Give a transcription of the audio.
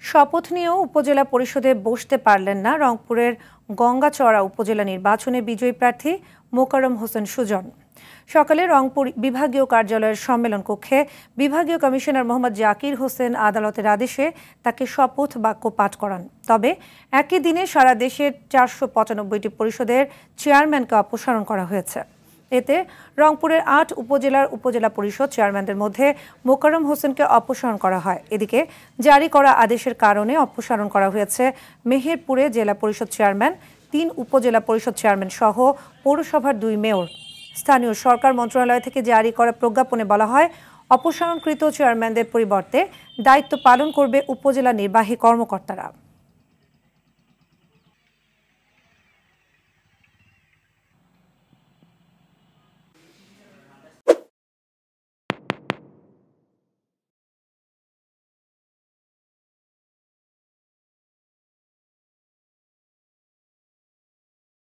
শপথ নিয়েও উপজেলা পরিষদে বসতে পারলেন না রংপুরের গঙ্গাচড়া উপজেলা নির্বাচনে বিজয়ী প্রার্থী মোকাররম হোসেন সুজন। সকালে রংপুর বিভাগীয় কার্যালয়ের সম্মেলন কক্ষে বিভাগীয় কমিশনার মোহাম্মদ জাকির হোসেন আদালতের আদেশে তাকে শপথ বাক্য পাঠ করান। তবে একই দিনে সারা দেশের 495টি পরিষদের চেয়ারম্যানকে অপসারণ করা হয়েছে। এতে রংপুরের 8 উপজেলার উপজেলা পরিষদ চেয়ারম্যানদের মধ্যে মোকাররম হোসেনকে অপসারণ করা হয়। এদিকে জারি করা আদেশের কারণে অপসারণ করা হয়েছে মেহেরপুরে জেলা পরিষদ চেয়ারম্যান, 3 উপজেলা পরিষদ চেয়ারম্যান সহ পৌরসভার 2 মেয়র। স্থানীয় সরকার মন্ত্রণালয় থেকে জারি করা প্রজ্ঞাপনে বলা হয়, অপসারণকৃত চেয়ারম্যানদের পরিবর্তে দায়িত্ব পালন করবে উপজেলা নির্বাহী কর্মকর্তারা।